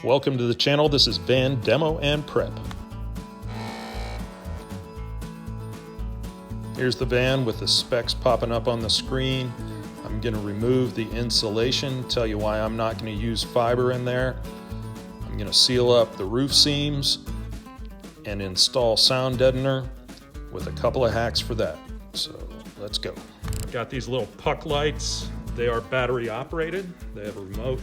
Welcome to the channel. This is Van Demo and Prep. Here's the van with the specs popping up on the screen. I'm going to remove the insulation, tell you why I'm not going to use fiber in there. I'm going to seal up the roof seams and install sound deadener with a couple of hacks for that. So let's go. Got these little puck lights. They are battery operated. They have a remote.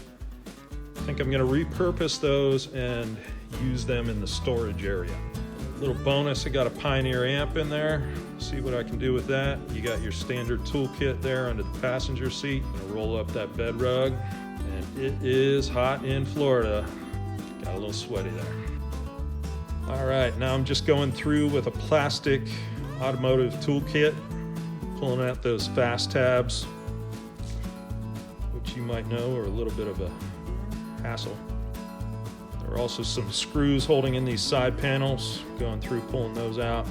I think I'm going to repurpose those and use them in the storage area. Little bonus, I got a Pioneer amp in there. See what I can do with that. You got your standard toolkit there under the passenger seat. I'm gonna roll up that bed rug, and it is hot in Florida. Got a little sweaty there. All right, now I'm just going through with a plastic automotive toolkit, pulling out those fast tabs, which you might know are a little bit of a hassle. There are also some screws holding in these side panels, going through pulling those out.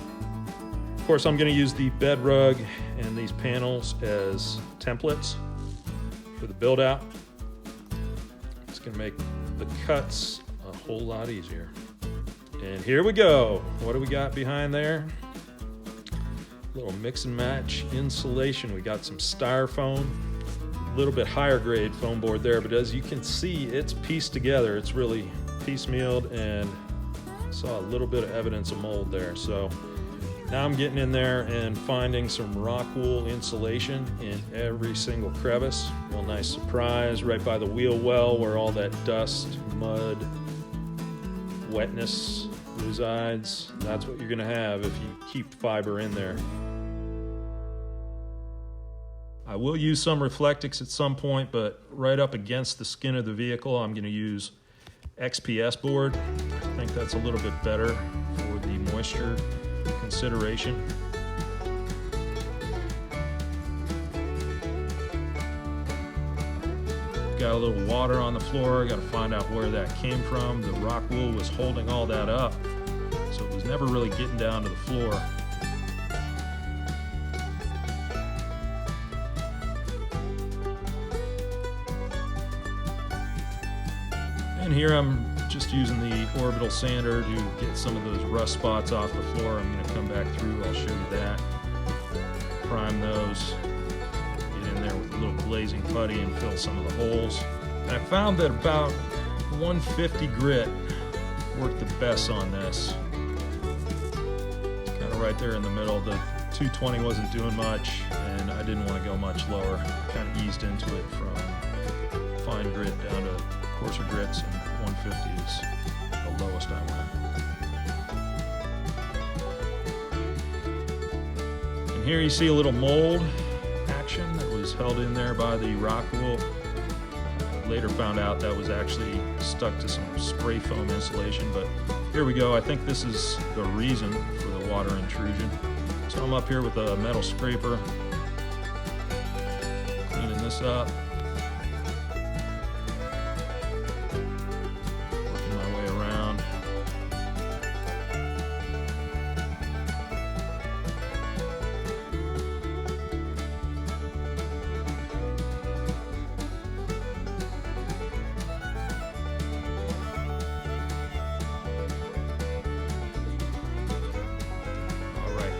Of course, I'm going to use the bed rug and these panels as templates for the build out. It's going to make the cuts a whole lot easier. And here we go. What do we got behind there? A little mix and match insulation. We got some styrofoam. A little bit higher grade foam board there, but as you can see, it's pieced together. It's really piecemealed, and saw a little bit of evidence of mold there. So now I'm getting in there and finding some rock wool insulation in every single crevice. Real nice surprise right by the wheel well where all that dust, mud, wetness resides. That's what you're gonna have if you keep fiber in there. I will use some Reflectix at some point, but right up against the skin of the vehicle, I'm gonna use XPS board. I think that's a little bit better for the moisture consideration. Got a little water on the floor. Got to find out where that came from. The rock wool was holding all that up, so it was never really getting down to the floor. And here I'm just using the orbital sander to get some of those rust spots off the floor. I'm going to come back through, I'll show you that. Prime those, get in there with a little glazing putty and fill some of the holes. And I found that about 150 grit worked the best on this. Kind of right there in the middle. The 220 wasn't doing much, and I didn't want to go much lower. Kind of eased into it from fine grit down to coarser grits, and 150 is the lowest I went. And here you see a little mold action that was held in there by the rock wool. I later found out that was actually stuck to some spray foam insulation, but here we go. I think this is the reason for the water intrusion. So I'm up here with a metal scraper, cleaning this up.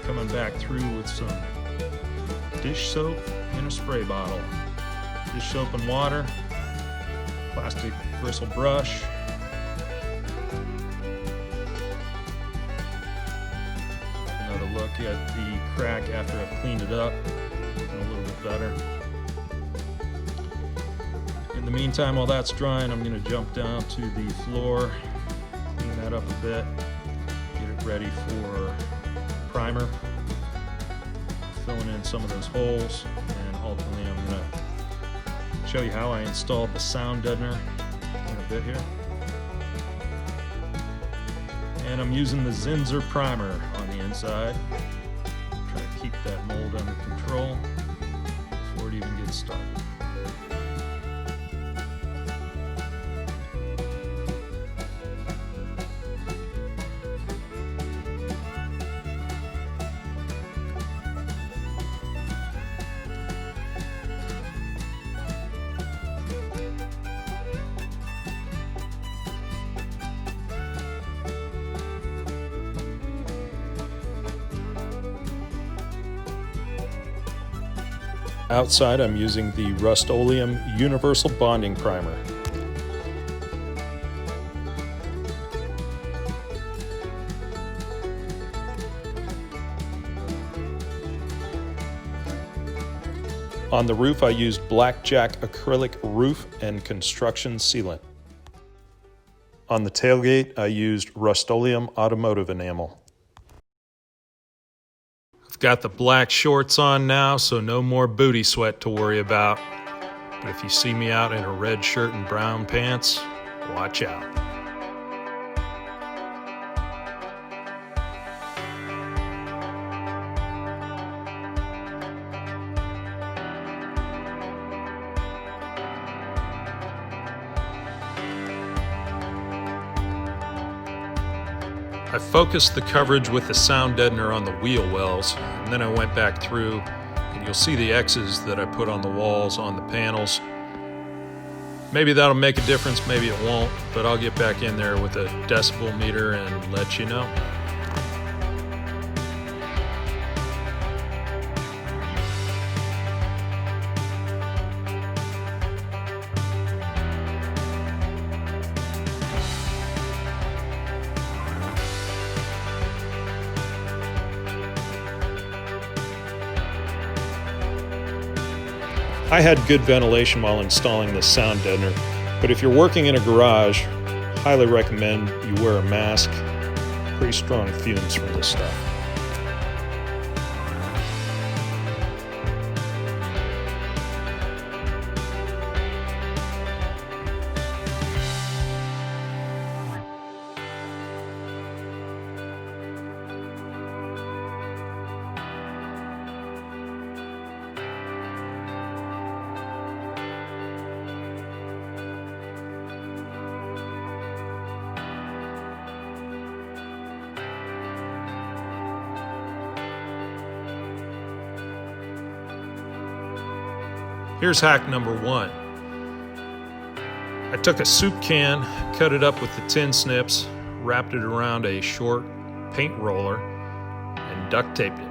Coming back through with some dish soap in a spray bottle. Dish soap and water, plastic bristle brush. Another look at the crack after I've cleaned it up, looking a little bit better. In the meantime, while that's drying, I'm going to jump down to the floor, clean that up a bit, get it ready for primer, filling in some of those holes, and ultimately I'm going to show you how I installed the sound deadener in a bit here. And I'm using the Zinsser primer on the inside, try to keep that mold under control before it even gets started. Outside, I'm using the Rust-Oleum Universal Bonding Primer. On the roof, I used Blackjack acrylic roof and construction sealant. On the tailgate, I used Rust-Oleum automotive enamel. I've got the black shorts on now, so no more booty sweat to worry about. But if you see me out in a red shirt and brown pants, watch out. I focused the coverage with the sound deadener on the wheel wells, and then I went back through, and you'll see the X's that I put on the walls on the panels. Maybe that'll make a difference, maybe it won't, but I'll get back in there with a decibel meter and let you know. I had good ventilation while installing this sound deadener, but if you're working in a garage, highly recommend you wear a mask. Pretty strong fumes from this stuff. Here's hack number 1. I took a soup can, cut it up with the tin snips, wrapped it around a short paint roller, and duct taped it.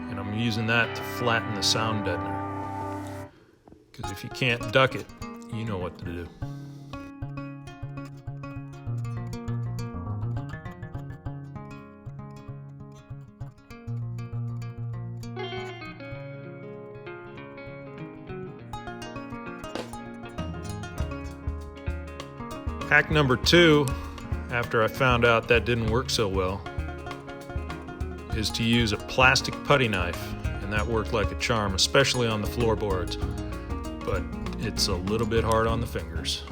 And I'm using that to flatten the sound deadener. Because if you can't duck it, you know what to do. Hack number 2, after I found out that didn't work so well, is to use a plastic putty knife, and that worked like a charm, especially on the floorboards, but it's a little bit hard on the fingers.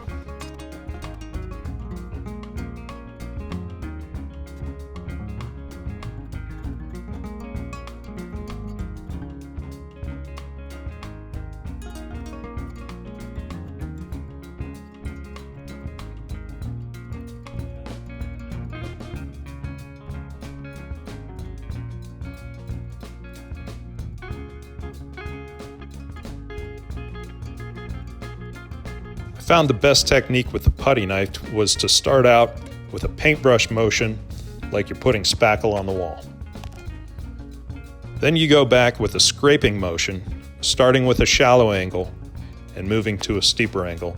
I found the best technique with the putty knife was to start out with a paintbrush motion like you're putting spackle on the wall. Then you go back with a scraping motion, starting with a shallow angle and moving to a steeper angle.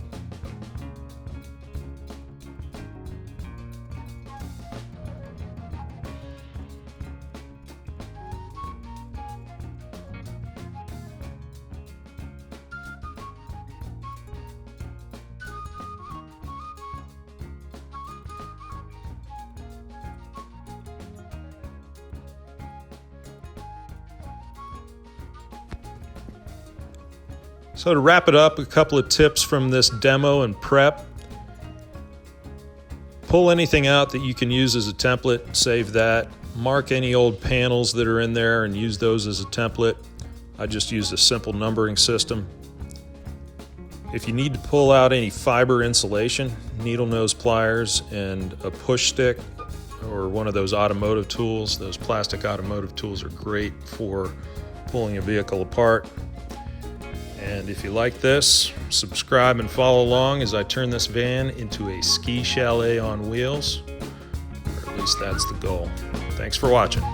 So to wrap it up, a couple of tips from this demo and prep. Pull anything out that you can use as a template, save that. Mark any old panels that are in there and use those as a template. I just used a simple numbering system. If you need to pull out any fiber insulation, needle nose pliers and a push stick or one of those automotive tools, those plastic automotive tools are great for pulling a vehicle apart. And if you like this, subscribe and follow along as I turn this van into a ski chalet on wheels, or at least that's the goal. Thanks for watching.